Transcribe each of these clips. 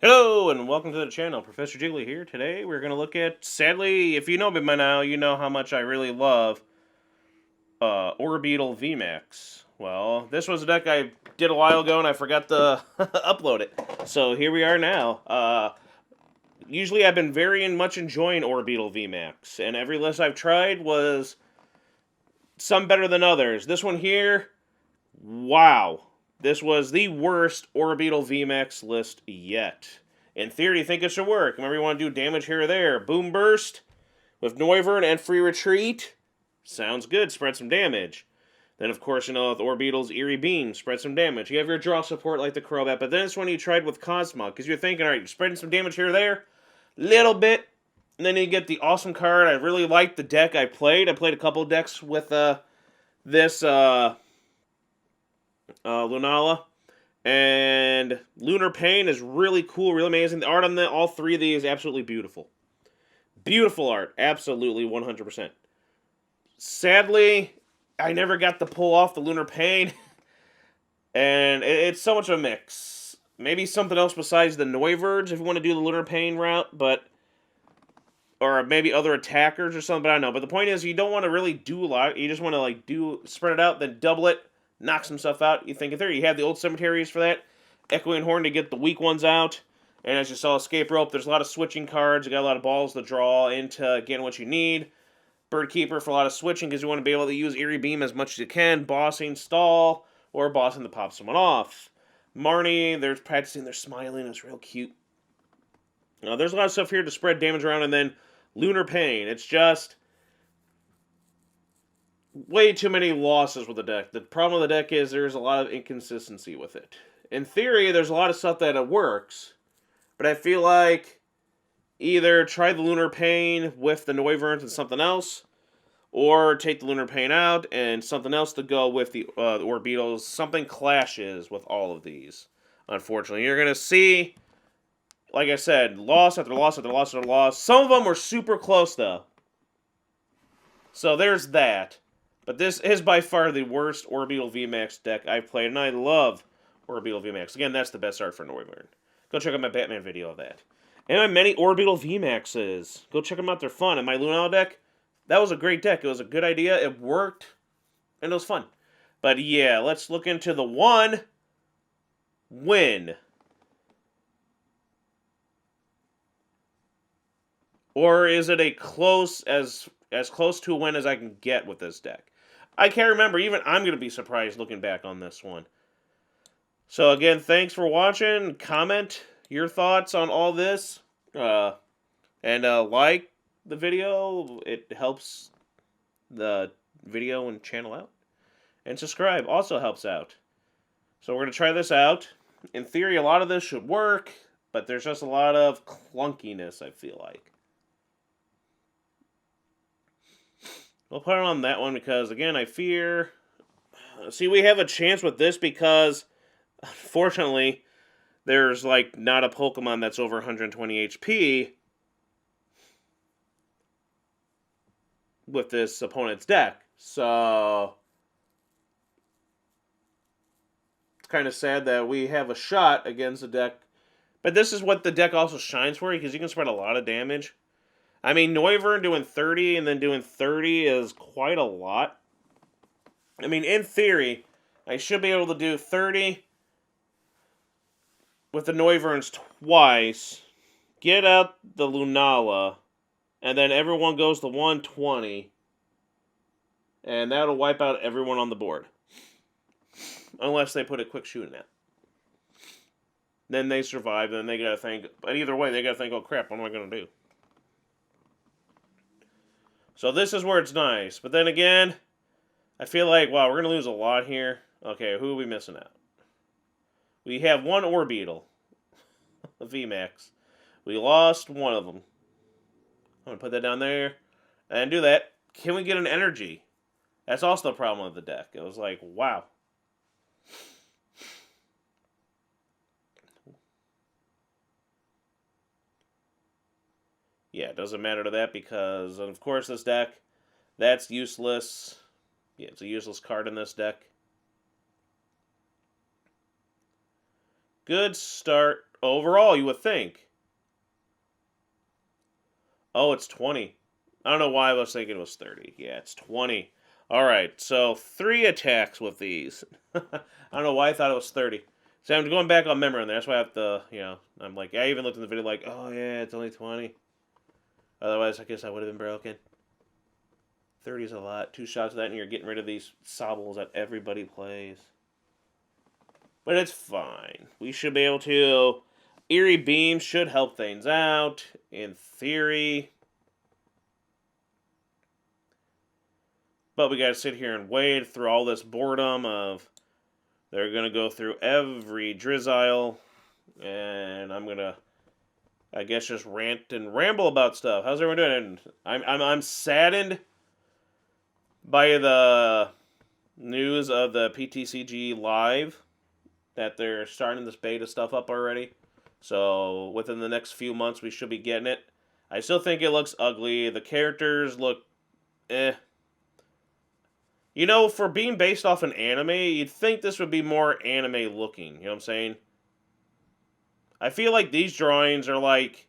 Hello and welcome to the channel. Professor Jiggly here. Today we're going to look at, sadly, if you know me by now, you know how much I really love Orbeetle VMAX. Well, this was a deck I did a while ago and I forgot to upload it. So here we are now. Usually I've been very much enjoying Orbeetle VMAX, and every list I've tried was some better than others. This one here, wow. This was the worst Orbeetle VMAX list yet. In theory, you think it should work. Remember, you want to do damage here or there. Boom Burst with Noivern and Free Retreat. Sounds good. Spread some damage. Then, of course, with Orbeetle's Eerie Beam, spread some damage. You have your draw support like the Crobat, but then it's when you tried with Cosmog, because you're thinking, all right, you're spreading some damage here or there, little bit, and then you get the awesome card. I really liked the deck I played. I played a couple decks with this Lunala. And Lunar Pain is really cool, really amazing. The art on all three of these is absolutely beautiful. Beautiful art, absolutely 100%. Sadly, I never got to pull off the Lunar Pain, and it's so much of a mix. Maybe something else besides the Noivern if you want to do the Lunar Pain route, or maybe other attackers or something, but I don't know. But the point is, you don't want to really do a lot. You just want to spread it out, then double it, knock some stuff out. You think in theory, you have the old cemeteries for that. Echoing Horn to get the weak ones out. And as you saw, Escape Rope, there's a lot of switching cards. You got a lot of balls to draw into getting what you need. Bird Keeper for a lot of switching because you want to be able to use Eerie Beam as much as you can. Bossing, stall, or bossing to pop someone off. Marnie, they're practicing, they're smiling. It's real cute. There's a lot of stuff here to spread damage around. And then Lunar Pain. It's just way too many losses with the deck. The problem with the deck is there's a lot of inconsistency with it. In theory, there's a lot of stuff that it works, but I feel like either try the Lunar Pain with the Noivern and something else, or take the Lunar Pain out and something else to go with the Orbeetles. Something clashes with all of these, unfortunately. You're going to see, like I said, loss after loss after loss after loss. Some of them were super close, though. So there's that. But this is by far the worst Orbeetle VMAX deck I've played, and I love Orbeetle VMAX. Again, that's the best art for Noivern. Go check out my Batman video of that. And my many Orbeetle VMAXs. Go check them out, they're fun. And my Lunala deck, that was a great deck. It was a good idea, it worked, and it was fun. But yeah, let's look into the one win. Or is it a close, as close to a win as I can get with this deck? I can't remember. Even I'm going to be surprised looking back on this one. So again, thanks for watching. Comment your thoughts on all this. And like the video. It helps the video and channel out. And subscribe also helps out. So we're going to try this out. In theory, a lot of this should work. But there's just a lot of clunkiness, I feel like. We'll put it on that one because, again, I fear... See, we have a chance with this because, unfortunately, there's, not a Pokemon that's over 120 HP with this opponent's deck. So, it's kind of sad that we have a shot against a deck. But this is what the deck also shines for, because you can spread a lot of damage. I mean, Noivern doing 30 and then doing 30 is quite a lot. I mean, in theory, I should be able to do 30 with the Noiverns twice, get out the Lunala, and then everyone goes to 120, and that'll wipe out everyone on the board. Unless they put a quick shoot in it. Then they survive, and then they gotta think, but either way, they gotta think, oh crap, what am I gonna do? So this is where it's nice. But then again, I feel like, wow, we're going to lose a lot here. Okay, who are we missing out? We have one Orbeetle. A VMAX. We lost one of them. I'm going to put that down there. And do that. Can we get an energy? That's also the problem with the deck. It was like, wow. Yeah, it doesn't matter to that because, of course, this deck, that's useless. Yeah, it's a useless card in this deck. Good start overall, you would think. Oh, it's 20. I don't know why I was thinking it was 30. Yeah, it's 20. Alright, so 3 attacks with these. I don't know why I thought it was 30. So I'm going back on memory on there. That's why I have to, I'm like, I even looked in the video like, oh yeah, it's only 20. Otherwise, I guess I would have been broken. 30 is a lot. 2 shots of that and you're getting rid of these sobbles that everybody plays. But it's fine. We should be able to... Eerie Beam should help things out, in theory. But we gotta sit here and wade through all this boredom of... They're gonna go through every Drizzile. And I'm gonna... I guess just rant and ramble about stuff. How's everyone doing? I'm saddened by the news of the PTCG Live that they're starting this beta stuff up already. So within the next few months, we should be getting it. I still think it looks ugly. The characters look eh. You know, for being based off an anime, you'd think this would be more anime looking. You know what I'm saying? I feel like these drawings are like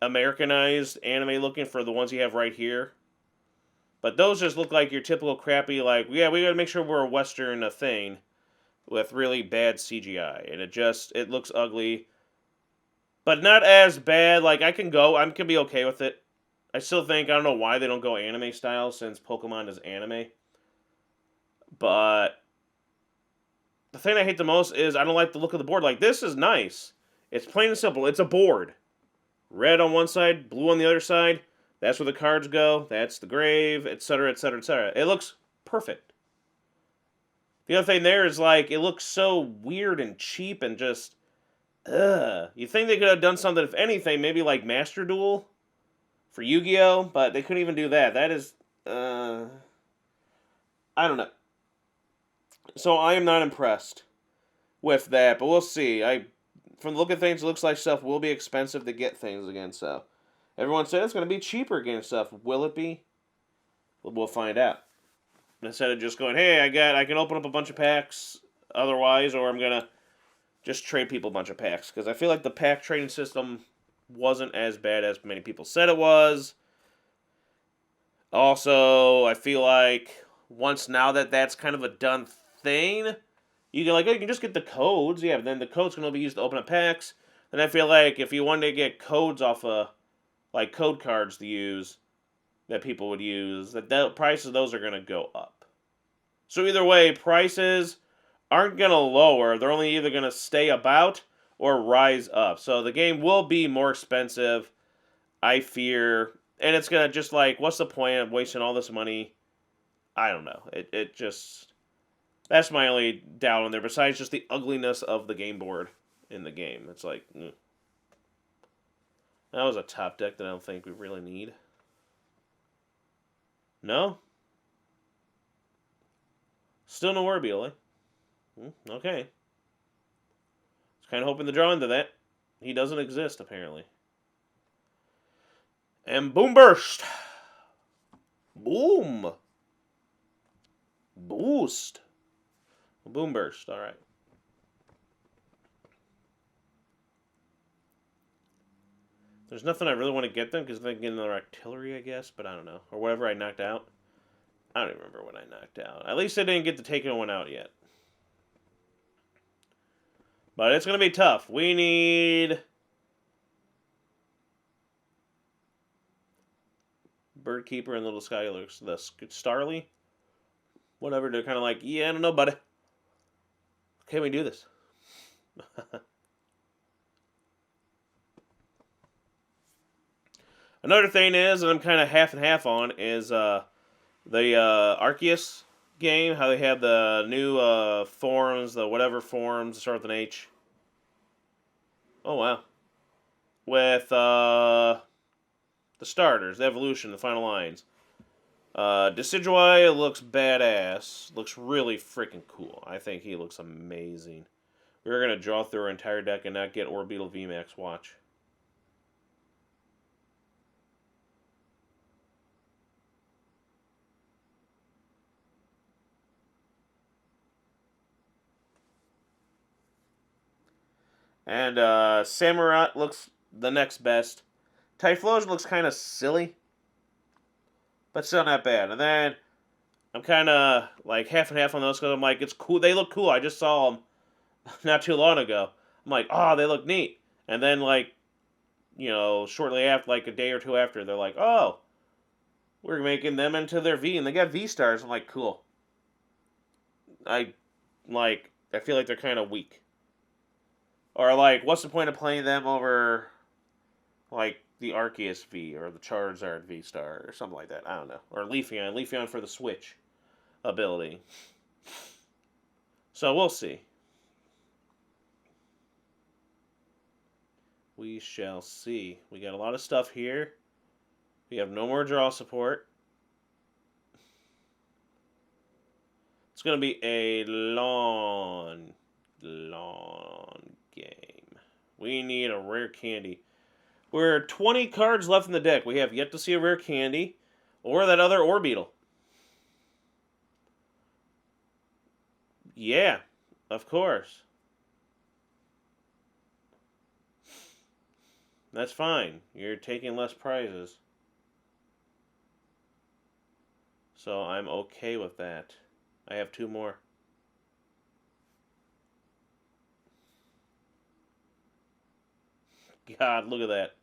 Americanized anime looking for the ones you have right here. But those just look like your typical crappy, like, yeah, we gotta make sure we're a Western thing with really bad CGI. And it looks ugly. But not as bad. Like, I can be okay with it. I still think, I don't know why they don't go anime style since Pokemon is anime. But the thing I hate the most is I don't like the look of the board. Like, this is nice. It's plain and simple. It's a board. Red on one side, blue on the other side. That's where the cards go. That's the grave, etc., etc., etc. It looks perfect. The other thing there is, like, it looks so weird and cheap and just... Ugh. You think they could have done something, if anything, maybe like Master Duel for Yu-Gi-Oh! But they couldn't even do that. That is, I don't know. So I am not impressed with that, but we'll see. From the look of things, it looks like stuff will be expensive to get things again, so. Everyone said it's going to be cheaper again stuff. Will it be? We'll find out. Instead of just going, hey, I can open up a bunch of packs otherwise, or I'm going to just trade people a bunch of packs. Because I feel like the pack trading system wasn't as bad as many people said it was. Also, I feel like once now that that's kind of a done thing, you can just get the codes. Yeah, but then the codes can only be used to open up packs. And I feel like if you wanted to get codes off of, like, code cards to use, that people would use, that the prices of those are going to go up. So either way, prices aren't going to lower. They're only either going to stay about or rise up. So the game will be more expensive, I fear. And it's going to just like, what's the point of wasting all this money? I don't know. It just... That's my only doubt on there, besides just the ugliness of the game board in the game. It's like, that was a top deck that I don't think we really need. No? Still no Orbeetle, eh? Okay. Just kind of hoping to draw into that. He doesn't exist, apparently. And boom burst. Boom. Boost. Boom burst, alright. There's nothing I really want to get them, because they get another artillery, I guess, but I don't know. Or whatever I knocked out. I don't even remember what I knocked out. At least I didn't get to take one out yet. But it's going to be tough. We need... Birdkeeper and Little Skylurks. The Starly? Whatever, they're kind of like, yeah, I don't know, buddy. Can we do this? Another thing is, and I'm kind of half and half on, is the Arceus game, how they have the new forms, the whatever forms, start with an H. Oh, wow. With the starters, the evolution, the final lines. Decidueye looks badass. Looks really freaking cool. I think he looks amazing. We're going to draw through our entire deck and not get Orbeetle VMAX. Watch. And Samurott looks the next best. Typhlosion looks kind of silly, but still not bad. And then I'm kind of like half and half on those because I'm like, it's cool. They look cool. I just saw them not too long ago. I'm like, oh, they look neat. And then like, shortly after, like a day or two after, they're like, oh, we're making them into their V, and they got V stars. I'm like, cool. I feel like they're kind of weak. Or like, what's the point of playing them over like the Arceus V or the Charizard V star or something like that? I don't know. Or Leafeon for the Switch ability. So we'll see. We shall see. We got a lot of stuff here. We have no more draw support. It's going to be a long game. We need a rare candy. We're 20 cards left in the deck. We have yet to see a rare candy or that other Orbeetle. Yeah, of course. That's fine. You're taking less prizes. So I'm okay with that. I have 2 more. God, look at that.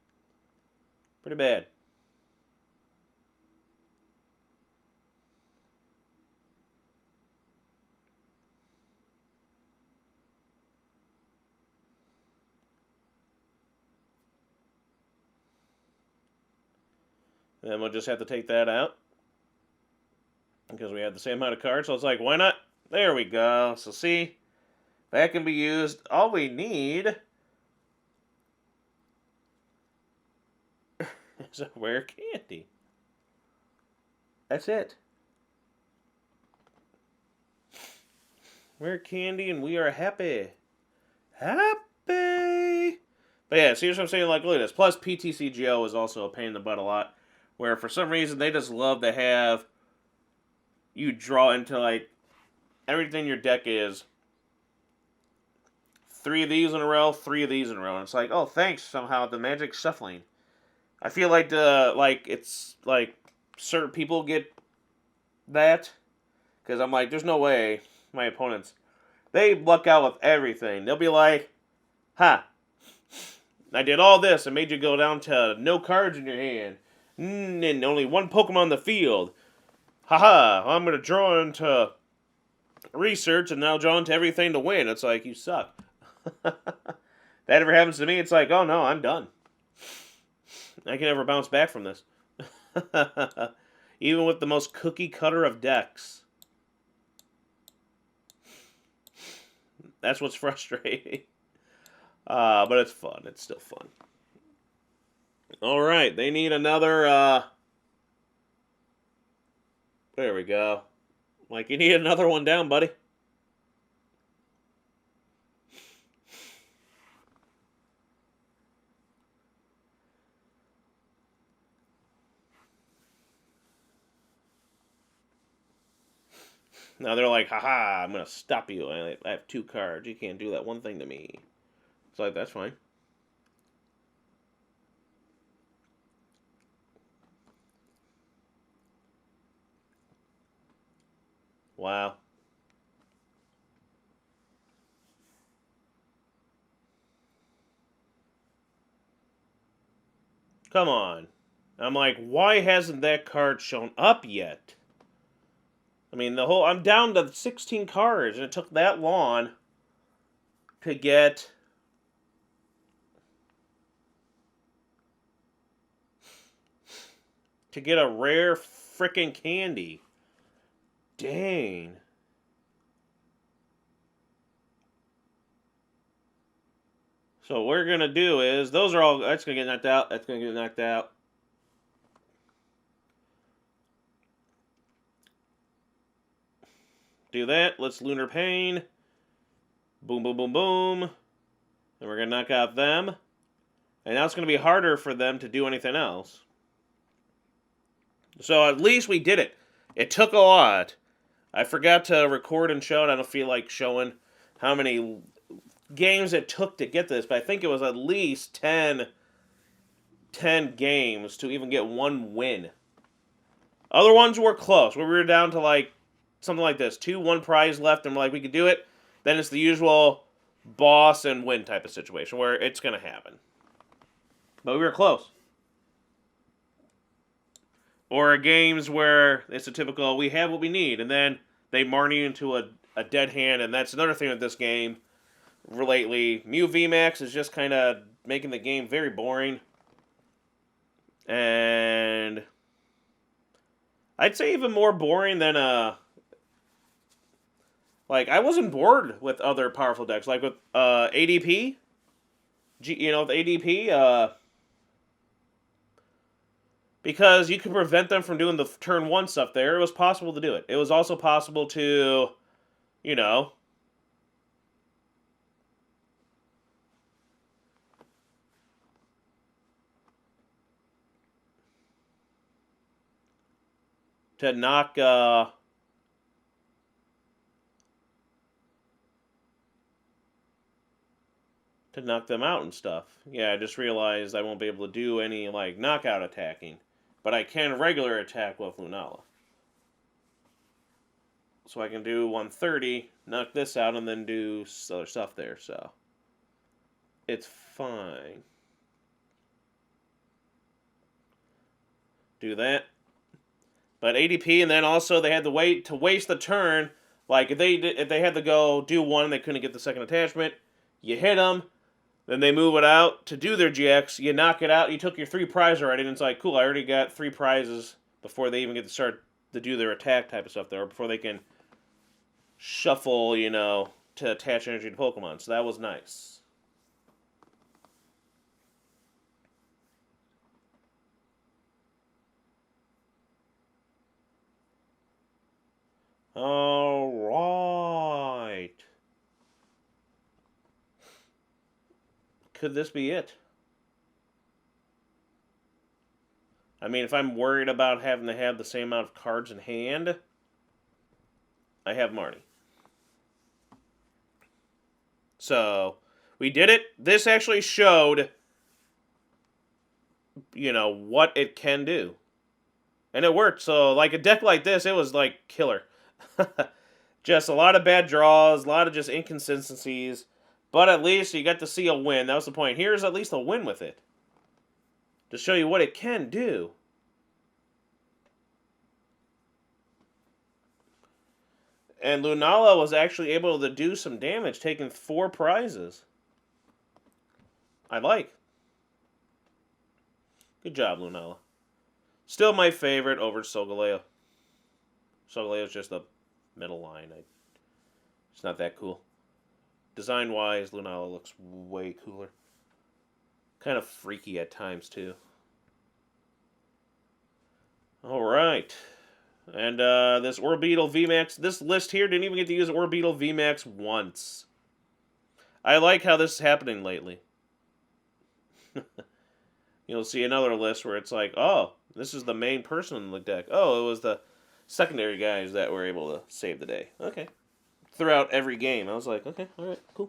Pretty bad. And then we'll just have to take that out. Because we have the same amount of cards. So it's like, why not? There we go. So see, that can be used. All we need is a rare candy. That's it. Rare candy and we are happy. Happy! But yeah, see what I'm saying? Like, look at this. Plus, PTCGO is also a pain in the butt a lot. Where for some reason they just love to have you draw into, like, everything in your deck is 3 of these in a row, 3 of these in a row. And it's like, oh, thanks, somehow, the magic shuffling. I feel like it's like certain people get that. Because I'm like, there's no way my opponents, they luck out with everything. They'll be like, ha, I did all this and made you go down to no cards in your hand. And only 1 Pokemon in the field. Haha, I'm going to draw into research and now draw into everything to win. It's like, you suck. That ever happens to me, it's like, oh no, I'm done. I can never bounce back from this. Even with the most cookie cutter of decks. That's what's frustrating. But it's fun. It's still fun. Alright, they need another, there we go. Like, you need another one down, buddy. Now they're like, haha, I'm going to stop you. I have 2 cards. You can't do that one thing to me. It's like, that's fine. Wow. Come on. I'm like, why hasn't that card shown up yet? I mean, I'm down to 16 cards, and it took that long to get a rare frickin' candy. Dang. So what we're going to do is, that's going to get knocked out, that's going to get knocked out. Do that, let's Lunar Pain. Boom, boom, boom, boom. And we're going to knock out them. And now it's going to be harder for them to do anything else. So at least we did it. It took a lot. I forgot to record and show it. I don't feel like showing how many games it took to get this, but I think it was at least 10 games to even get one win. Other ones were close, where we were down to like something like this, 1 prize left, and we're like, we could do it. Then it's the usual boss and win type of situation where it's going to happen. But we were close. Or games where it's a typical, we have what we need, and then they marn you into a dead hand, and that's another thing with this game lately. Mew VMAX is just kind of making the game very boring. And I'd say even more boring than like, I wasn't bored with other powerful decks, like with ADP. With ADP, because you could prevent them from doing the turn 1 stuff there. It was possible to do it. It was also possible to, to knock them out and stuff. Yeah, I just realized I won't be able to do any, like, knockout attacking. But I can regular attack with Lunala. So I can do 130, knock this out, and then do other stuff there, so it's fine. Do that. But ADP, and then also they had to wait to waste the turn. Like, if they had to go do 1 and they couldn't get the second attachment, you hit them, then they move it out to do their GX, you knock it out, you took your 3 prizes already, and it's like, cool, I already got 3 prizes before they even get to start to do their attack type of stuff there, or before they can shuffle, to attach energy to Pokemon. So that was nice. Alright. Could this be it? I mean, if I'm worried about having to have the same amount of cards in hand, I have Marnie. So, we did it. This actually showed, what it can do. And it worked. So, like, a deck like this, it was, like, killer. Just a lot of bad draws, a lot of just inconsistencies. But at least you got to see a win. That was the point. Here's at least a win with it. To show you what it can do. And Lunala was actually able to do some damage, taking 4 prizes. I like. Good job, Lunala. Still my favorite over Solgaleo. Solgaleo's just the middle line. It's not that cool. Design-wise, Lunala looks way cooler. Kind of freaky at times, too. Alright. And this Orbeetle VMAX, this list here didn't even get to use Orbeetle VMAX once. I like how this is happening lately. You'll see another list where it's like, oh, this is the main person in the deck. Oh, it was the secondary guys that were able to save the day. Okay. Throughout every game. I was like, okay, alright, cool.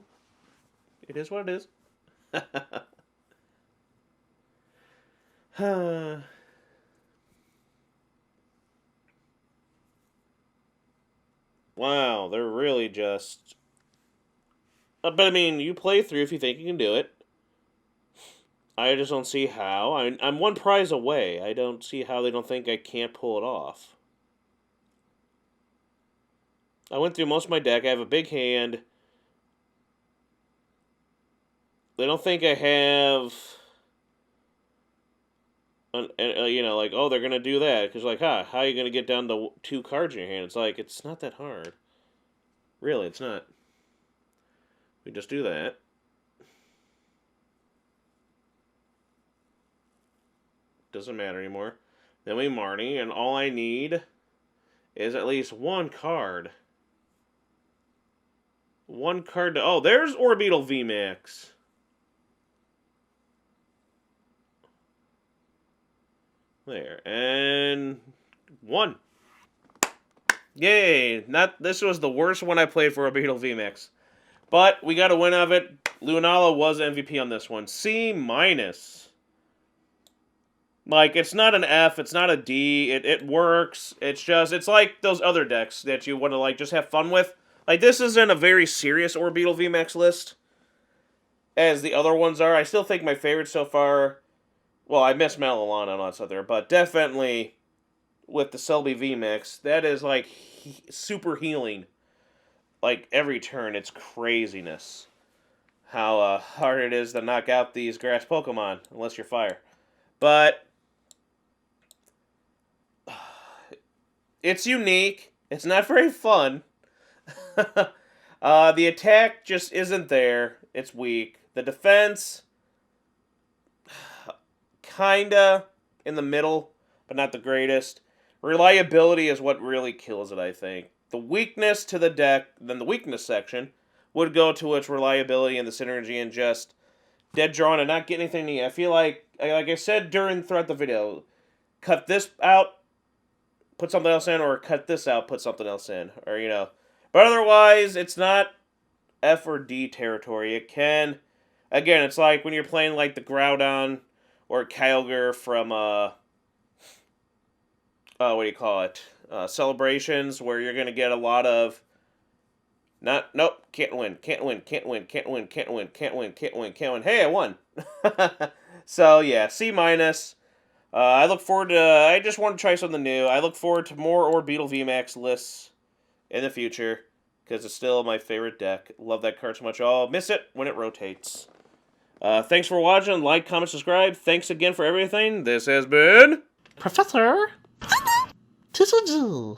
It is what it is. Wow, they're really just... But I mean, you play through if you think you can do it. I just don't see how. I'm 1 prize away. I don't see how they don't think I can't pull it off. I went through most of my deck. I have a big hand. They don't think I have... like, oh, they're going to do that. Because, like, how are you going to get down to 2 cards in your hand? It's like, it's not that hard. Really, it's not. We just do that. Doesn't matter anymore. Then we Marnie, and all I need is at least 1 card. 1 card to... Oh, there's Orbeetle VMAX. There. And 1. Yay! This was the worst one I played for Orbeetle VMAX. But we got a win of it. Lunala was MVP on this one. C-. Like, it's not an F, it's not a D, it works. It's like those other decks that you want to, like, just have fun with. Like, this isn't a very serious Orbeetle VMAX list, as the other ones are. I still think my favorite so far, well, I miss Malilana and all that stuff there, but definitely with the Selby VMAX, that is, like, super healing. Like, every turn, it's craziness. How hard it is to knock out these grass Pokemon, unless you're fire. But it's unique. It's not very fun. The attack just isn't there. It's weak. The defense, kinda in the middle, but not the greatest. Reliability is what really kills it, I think. The weakness to the deck, then the weakness section, would go to its reliability and the synergy and just dead drawn and not get anything neat. I feel like I said throughout the video, cut this out, put something else in, or cut this out, put something else in, or, you know. But otherwise, it's not F or D territory. It can, again, it's like when you're playing like the Groudon or Kyogre from, what do you call it? Celebrations, where you're going to get a lot of, nope, can't win. Hey, I won. So, yeah, C-. I look forward to, I just want to try something new. I look forward to more Orbeetle VMAX lists in the future, because it's still my favorite deck. Love that card so much. I'll miss it when it rotates. Thanks for watching. Like, comment, subscribe. Thanks again for everything. This has been Professor TCG.